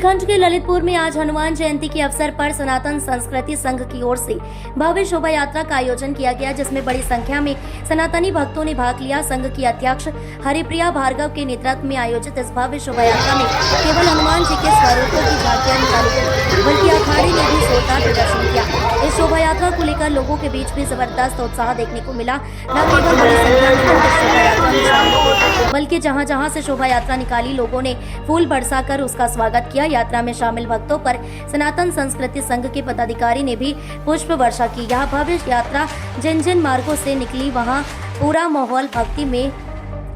बुंदेलखंड के ललितपुर में आज हनुमान जयंती के अवसर पर सनातन संस्कृति संघ की ओर से भव्य शोभा यात्रा का आयोजन किया गया, जिसमें बड़ी संख्या में सनातनी भक्तों ने भाग लिया। संघ की अध्यक्ष हरिप्रिया भार्गव के नेतृत्व में आयोजित इस भव्य शोभा यात्रा में केवल हनुमान जी के स्वरूपों की झांकियां निकाली गई, बल्कि अखाड़े ने भी जोरदार प्रदर्शन किया। इस शोभा यात्रा को लेकर लोगों के बीच भी जबरदस्त उत्साह देखने को मिला। न केवल बड़ी संख्या में लोग इस शोभा यात्रा में शामिल हुए, बल्कि जहां से शोभा यात्रा निकाली, लोगों ने फूल बरसाकर उसका स्वागत किया। यात्रा में शामिल भक्तों पर सनातन संस्कृति संघ के पदाधिकारी ने भी पुष्प वर्षा की। यह भव्य यात्रा जिन जिन मार्गों से निकली, वहां पूरा माहौल भक्ति में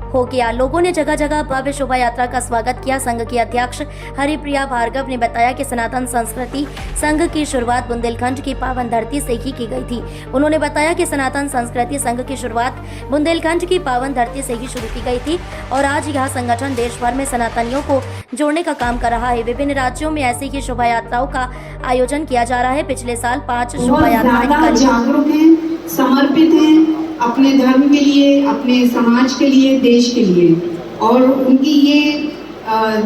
हो गया। लोगों ने जगह जगह भव्य शोभा यात्रा का स्वागत किया। संघ की अध्यक्ष हरिप्रिया भार्गव ने बताया कि सनातन संस्कृति संघ की शुरुआत बुंदेलखंड की पावन धरती से ही की गई थी। उन्होंने बताया कि सनातन संस्कृति संघ की शुरुआत बुंदेलखंड की पावन धरती से ही शुरू की गई थी और आज यह संगठन देश भर में सनातनियों को जोड़ने का काम कर रहा है। विभिन्न राज्यों में ऐसी ही शोभा यात्राओं का आयोजन किया जा रहा है। पिछले साल 5 शोभा यात्राएं निकाली, समर्पित हैं अपने धर्म के लिए, अपने समाज के लिए, देश के लिए। और उनकी ये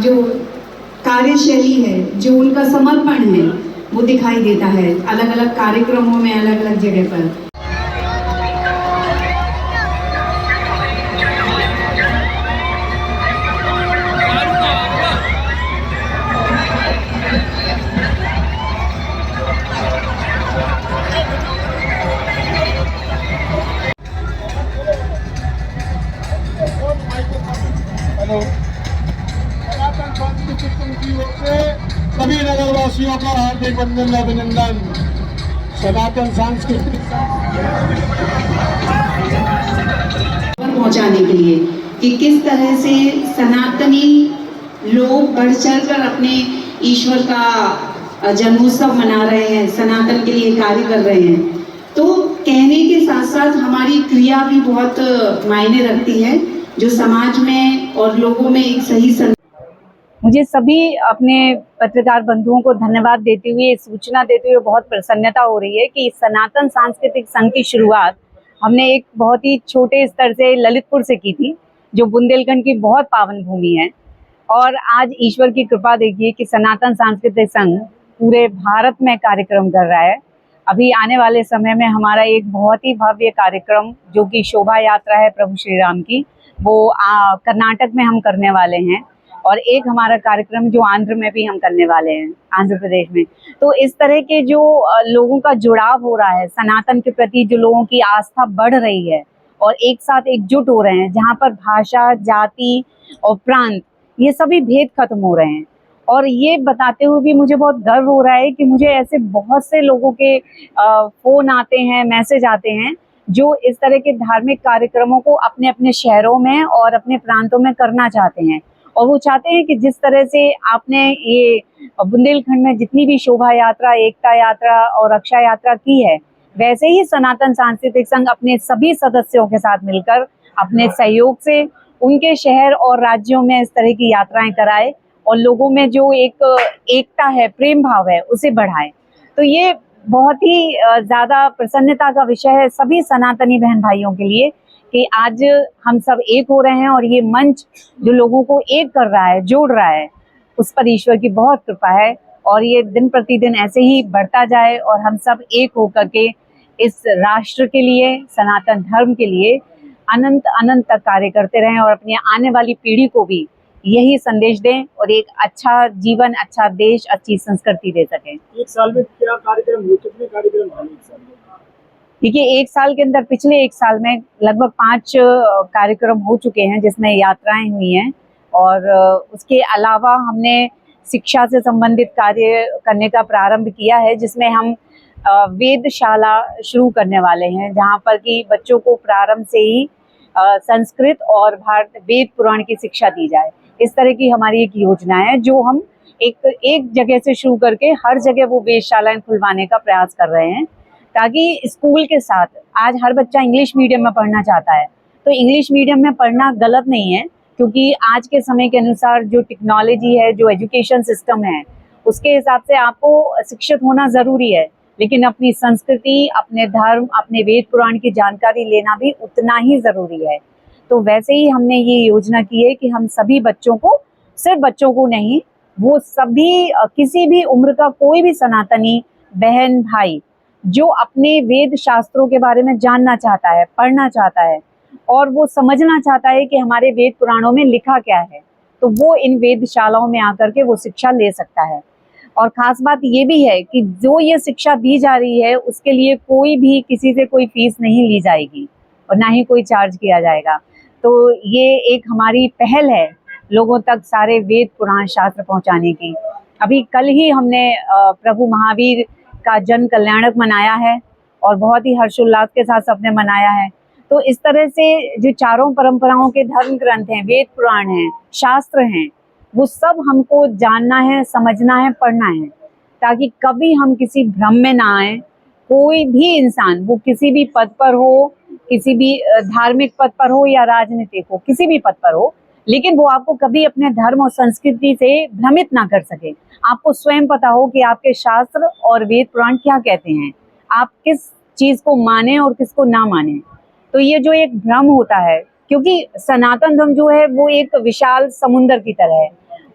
जो कार्यशैली है, जो उनका समर्पण है, वो दिखाई देता है अलग अलग कार्यक्रमों में, अलग अलग जगह पर। सनातन सांस्कृतिक संघ की ओर से सभी नगरवासियों का हार्दिक वंदन अभिनंदन। सनातन सांस्कृतिक पहुंचाने के लिए कि किस तरह से सनातनी लोग बढ़ चढ़कर अपने ईश्वर का जन्मोत्सव मना रहे हैं, सनातन के लिए कार्य कर रहे हैं। तो कहने के साथ साथ हमारी क्रिया भी बहुत मायने रखती है, जो समाज में और लोगों में एक सही मुझे सभी अपने पत्रकार बंधुओं को धन्यवाद देते हुए, सूचना देते हुए बहुत प्रसन्नता हो रही है कि सनातन सांस्कृतिक संघ की शुरुआत हमने एक बहुत ही छोटे स्तर से ललितपुर से की थी, जो बुंदेलखंड की बहुत पावन भूमि है। और आज ईश्वर की कृपा देखिए कि सनातन सांस्कृतिक संघ पूरे भारत में कार्यक्रम कर रहा है। अभी आने वाले समय में हमारा एक बहुत ही भव्य कार्यक्रम, जो कि शोभा यात्रा है प्रभु श्री राम की, वो कर्नाटक में हम करने वाले हैं। और एक हमारा कार्यक्रम जो आंध्र में भी हम करने वाले हैं, आंध्र प्रदेश में। तो इस तरह के जो लोगों का जुड़ाव हो रहा है सनातन के प्रति, जो लोगों की आस्था बढ़ रही है और एक साथ एकजुट हो रहे हैं, जहाँ पर भाषा, जाति और प्रांत, ये सभी भेद खत्म हो रहे हैं। और ये बताते हुए भी मुझे बहुत गर्व हो रहा है कि मुझे ऐसे बहुत से लोगों के फोन आते हैं, मैसेज आते हैं, जो इस तरह के धार्मिक कार्यक्रमों को अपने अपने शहरों में और अपने प्रांतों में करना चाहते हैं। और वो चाहते हैं कि जिस तरह से आपने ये बुंदेलखंड में जितनी भी शोभा यात्रा, एकता यात्रा और रक्षा यात्रा की है, वैसे ही सनातन सांस्कृतिक संघ अपने सभी सदस्यों के साथ मिलकर अपने सहयोग से उनके शहर और राज्यों में इस तरह की यात्राएं कराए और लोगों में जो एक एकता है, प्रेम भाव है, उसे बढ़ाए। तो ये बहुत ही ज़्यादा प्रसन्नता का विषय है सभी सनातनी बहन भाइयों के लिए कि आज हम सब एक हो रहे हैं और ये मंच जो लोगों को एक कर रहा है, जोड़ रहा है, उस पर ईश्वर की बहुत कृपा है। और ये दिन प्रतिदिन ऐसे ही बढ़ता जाए और हम सब एक होकर के इस राष्ट्र के लिए, सनातन धर्म के लिए अनंत अनंत तक कार्य करते रहें और अपनी आने वाली पीढ़ी को भी यही संदेश दें और एक अच्छा जीवन, अच्छा देश, अच्छी संस्कृति दे सकें। एक साल में क्या कार्यक्रम हुए, कितने कार्यक्रम हुए एक साल में? देखिए, एक साल के अंदर, पिछले एक साल में लगभग 5 कार्यक्रम हो चुके हैं, जिसमें यात्राएं हुई हैं। और उसके अलावा हमने शिक्षा से संबंधित कार्य करने का प्रारंभ किया है, जिसमें हम वेदशाला शुरू करने वाले हैं, जहां पर कि बच्चों को प्रारंभ से ही संस्कृत और भारत वेद पुराण की शिक्षा दी जाए। इस तरह की हमारी एक योजना है, जो हम एक जगह से शुरू करके हर जगह वो वेदशालाएं खुलवाने का प्रयास कर रहे हैं, ताकि स्कूल के साथ, आज हर बच्चा इंग्लिश मीडियम में पढ़ना चाहता है, तो इंग्लिश मीडियम में पढ़ना गलत नहीं है, क्योंकि आज के समय के अनुसार जो टेक्नोलॉजी है, जो एजुकेशन सिस्टम है, उसके हिसाब से आपको शिक्षित होना ज़रूरी है। लेकिन अपनी संस्कृति, अपने धर्म, अपने वेद पुराण की जानकारी लेना भी उतना ही ज़रूरी है। तो वैसे ही हमने ये योजना की है कि हम सभी बच्चों को, सिर्फ बच्चों को नहीं, वो सभी किसी भी उम्र का कोई भी सनातनी बहन भाई जो अपने वेद शास्त्रों के बारे में जानना चाहता है, पढ़ना चाहता है और वो समझना चाहता है कि हमारे वेद पुराणों में लिखा क्या है, तो वो इन वेदशालाओं में आकर के वो शिक्षा ले सकता है। और खास बात ये भी है कि जो ये शिक्षा दी जा रही है उसके लिए कोई भी किसी से कोई फीस नहीं ली जाएगी और ना ही कोई चार्ज किया जाएगा। तो ये एक हमारी पहल है लोगों तक सारे वेद पुराण शास्त्र पहुंचाने की। अभी कल ही हमने प्रभु महावीर का जन कल्याणक मनाया है और बहुत ही हर्षोल्लास के साथ सबने मनाया है। तो इस तरह से जो चारों परंपराओं के धर्म ग्रंथ हैं, वेद पुराण हैं, शास्त्र हैं, वो सब हमको जानना है, समझना है, पढ़ना है, ताकि कभी हम किसी भ्रम में ना आए। कोई भी इंसान, वो किसी भी पद पर हो, किसी भी धार्मिक पद पर हो या राजनीतिक हो, किसी भी पद पर हो, लेकिन वो आपको कभी अपने धर्म और संस्कृति से भ्रमित ना कर सके। आपको स्वयं पता हो कि आपके शास्त्र और वेद पुराण क्या कहते हैं, आप किस चीज को माने और किसको ना माने। तो ये जो एक भ्रम होता है, क्योंकि सनातन धर्म जो है वो एक विशाल समुद्र की तरह है,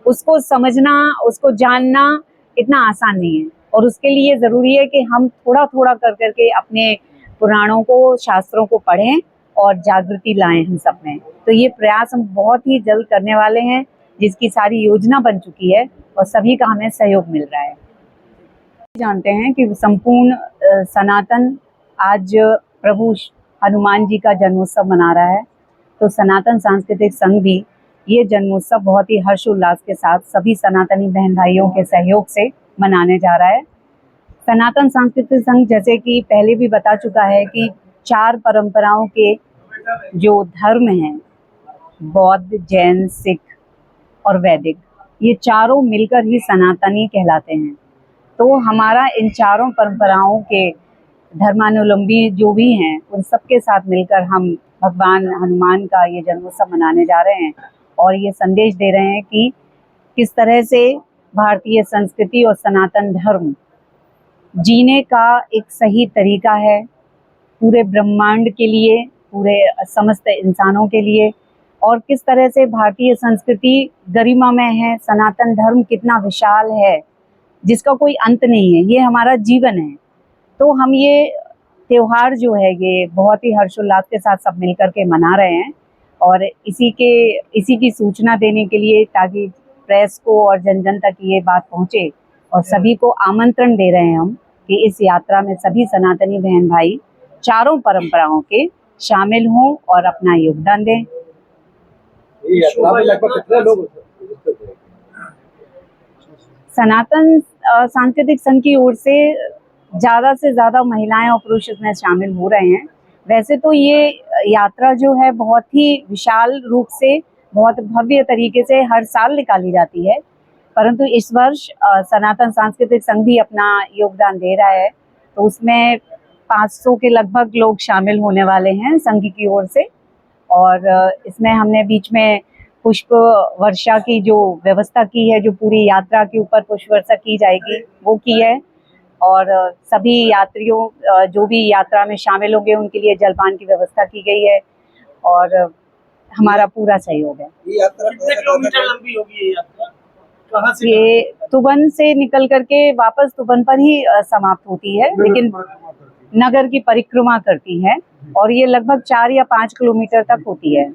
उसको समझना, उसको जानना इतना आसान नहीं है और उसके लिए ज़रूरी है कि हम थोड़ा थोड़ा कर करके अपने पुराणों को, शास्त्रों को पढ़ें और जागृति लाएं हम सब में। तो ये प्रयास हम बहुत ही जल्द करने वाले हैं, जिसकी सारी योजना बन चुकी है और सभी का हमें सहयोग मिल रहा है। जानते हैं कि संपूर्ण सनातन आज प्रभु हनुमान जी का जन्मोत्सव मना रहा है, तो सनातन सांस्कृतिक संघ भी ये जन्मोत्सव बहुत ही हर्षोल्लास के साथ सभी सनातनी बहन भाइयों के सहयोग से मनाने जा रहा है। सनातन सांस्कृतिक संघ जैसे कि पहले भी बता चुका है कि 4 परंपराओं के जो धर्म हैं, बौद्ध, जैन, सिख और वैदिक, ये चारों मिलकर ही सनातनी कहलाते हैं। तो हमारा इन चारों परंपराओं के धर्मानुलंबी जो भी हैं, उन सबके साथ मिलकर हम भगवान हनुमान का ये जन्मोत्सव मनाने जा रहे हैं और ये संदेश दे रहे हैं कि किस तरह से भारतीय संस्कृति और सनातन धर्म जीने का एक सही तरीका है पूरे ब्रह्मांड के लिए, पूरे समस्त इंसानों के लिए, और किस तरह से भारतीय संस्कृति गरिमामय है, सनातन धर्म कितना विशाल है जिसका कोई अंत नहीं है, ये हमारा जीवन है। तो हम ये त्योहार जो है ये बहुत ही हर्षोल्लास के साथ सब मिलकर के मना रहे हैं और इसी की सूचना देने के लिए, ताकि प्रेस को और जन जन तक ये बात पहुँचे, और सभी को आमंत्रण दे रहे हैं हम कि इस यात्रा में सभी सनातनी बहन भाई चारों परंपराओं के शामिल हों और अपना योगदान दें। सनातन सांस्कृतिक संघ की ओर से ज़्यादा महिलाएं और पुरुष इसमें शामिल हो रहे हैं। वैसे तो ये यात्रा जो है बहुत ही विशाल रूप से, बहुत भव्य तरीके से हर साल निकाली जाती है, परंतु इस वर्ष सनातन सांस्कृतिक संघ भी अपना योगदान दे रहा है, तो उसमें 500 के लगभग लोग शामिल होने वाले हैं संघ की ओर से। और इसमें हमने बीच में पुष्प वर्षा की जो व्यवस्था की है, जो पूरी यात्रा के ऊपर पुष्प वर्षा की जाएगी वो की है, और सभी यात्रियों जो भी यात्रा में शामिल होंगे उनके लिए जलपान की व्यवस्था की गई है और हमारा पूरा सहयोग है। ये यात्रा कितने किलोमीटर लंबी होगी? ये यात्रा कहाँ से? ये तुबन से निकल करके वापस तुबन पर ही समाप्त होती है, लेकिन नगर की परिक्रमा करती है और ये लगभग 4 या 5 किलोमीटर तक होती है।